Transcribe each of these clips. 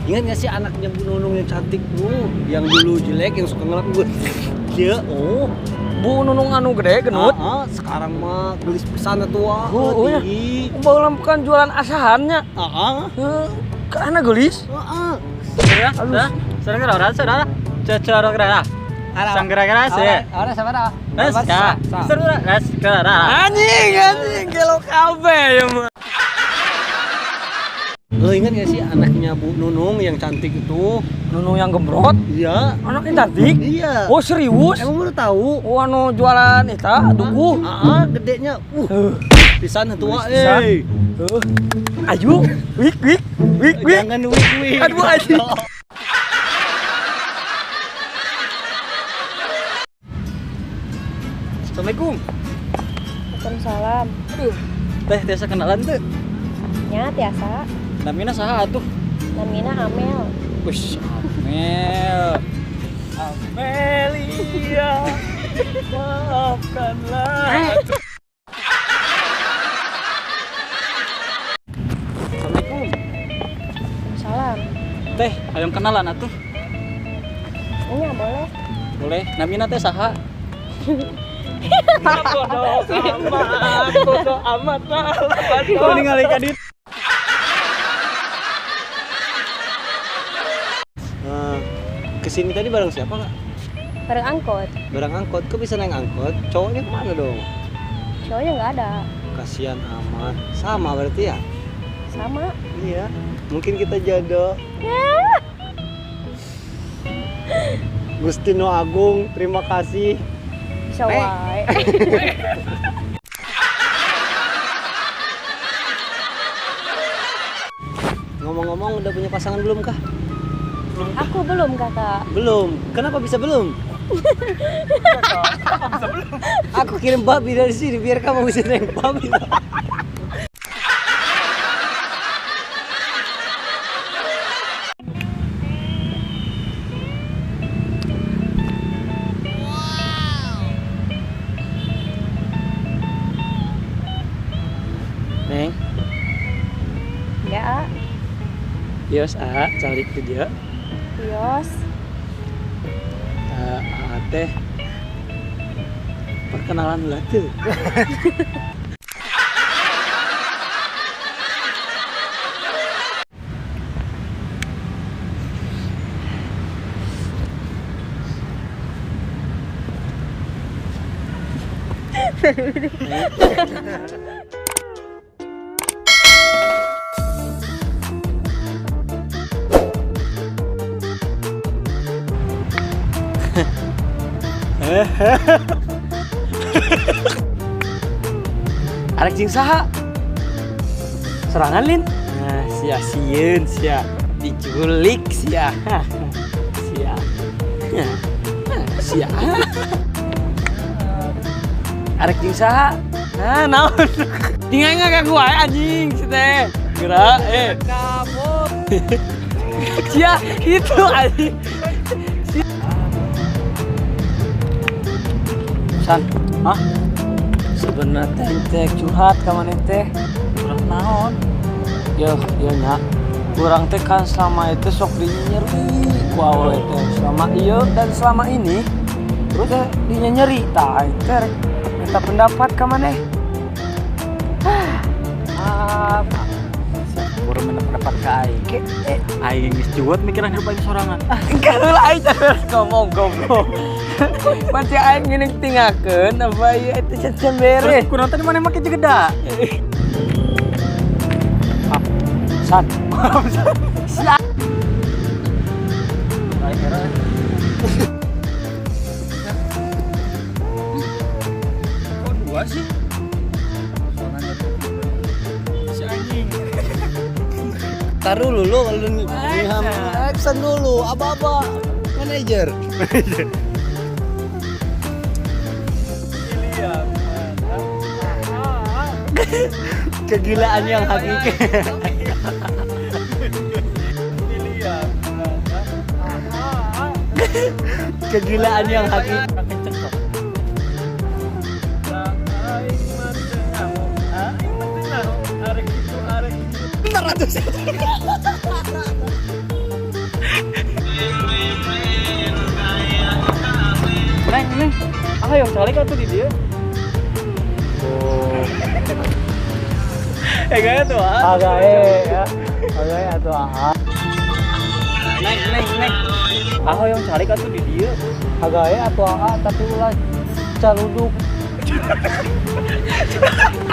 Ingat gak sih anaknya Bu Nunung yang cantik tuh, yang dulu jelek, yang suka ngelap gue. Ya, oh. Bu Nunung anu gede genut. Sekarang mah gelis pisan tua. Oh ya. Baheula bukan jualan asahannya. Ke ana gelis. Ya, dah. Sareng gara saudara. Cocor gara. Sang gara sih. Ora sabaraha? Seru ras gara. Anjing gelo kabeh ya mah. Lo ingat gak sih anaknya Bu Nunung yang cantik itu? Nunung yang gembrot. Iya. Anaknya cantik. Iya. Oh serius? Emang baru tahu? Oh anu jualan eta duku. Gedenya. Pisan tua. Ayo, wik. Jangan wik. Aduh anjing. Assalamualaikum. Waalaikumsalam. Teh tiasa kenalan tuh. Nya tiasa. Namina saha atuh? Namina Amel. Wih, Amel. Amelia, maafkanlah. Assalamualaikum. Salam. Teh, hayang kenalan atuh. Nya boleh. Boleh. Namina teh saha? Bodoh amat lah. Kau ningali ka dieu. Kesini tadi bareng siapa kak? Bareng angkot. Bareng angkot, kok bisa naik angkot? Cowoknya kemana dong? Cowoknya nggak ada. Kasihan amat. Sama berarti ya? Sama. Iya. Mungkin kita jodoh. Gustino Agung, terima kasih. Bisa wae. Ngomong-ngomong, udah punya pasangan belum kah? Aku belum kakak. Belum. Kenapa bisa belum? Aku kirim babi dari sini biar kamu bisa naik babi. Neng, Ya, bios cari ke dia. Yos. Teh perkenalan lah tuh. Arek jeung saha? Serangan lin. Nah, sia-sieun sia diculik sia. Sia. Sia. Arek jeung saha? Nah, naon? Tinggal ngagak gua anjing si teh. Gerak kamu. Sia, itu anjing. San, sebenarnya teh curhat ka maneh teh. Curhat naon? Yo nya. Kurang teh kan selama itu sok dinyeri ku awal teh. Selama iya dan selama ini terus teh dinyeri tah teh minta pendapat ka maneh. Baru minta pendapat ka aing. Aing geus juot mikiran hidup aing sorangan. Enggak lah aing terus ngomong goblok. Pasti aing geuning tinggalkeun apa ieu eta can beres. Kunaon tadi maneh make jegeda? San. Siap. Aing kira. Kok dua sih? Si anjing. Taruh dulu kalau Niham. Pesan dulu, apa-apa. Manajer. Kegilaan yang hakiki. Kegilaan yang hakiki. hayang calik atuh di dia. Gaya tuh ah. Ya. Agak atuh Neng. Ah hayang calik atuh di dia. Agak atuh tapi ulah caluduk.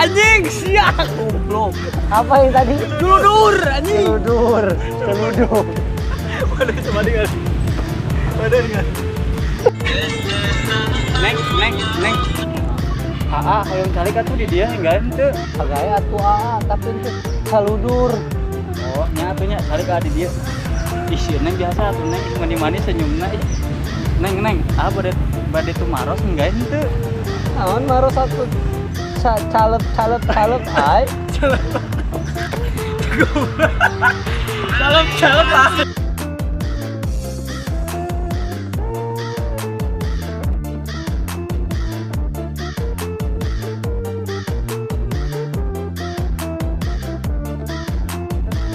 Anjing, siak goblok. Apa yang tadi? Duludur anjing. Celuduk. Waduh, coba dengar. Neng. Hayang calik atuh di dia enggak ente. Agak atuh tapi itu caludur. Oh, nya atuh nya calik ka di dia. Ih, neng biasa atuh neng mani-mani senyumna. Neng, bade tuh maros enggak ente. Naon maro satu calep ay. Calep ah.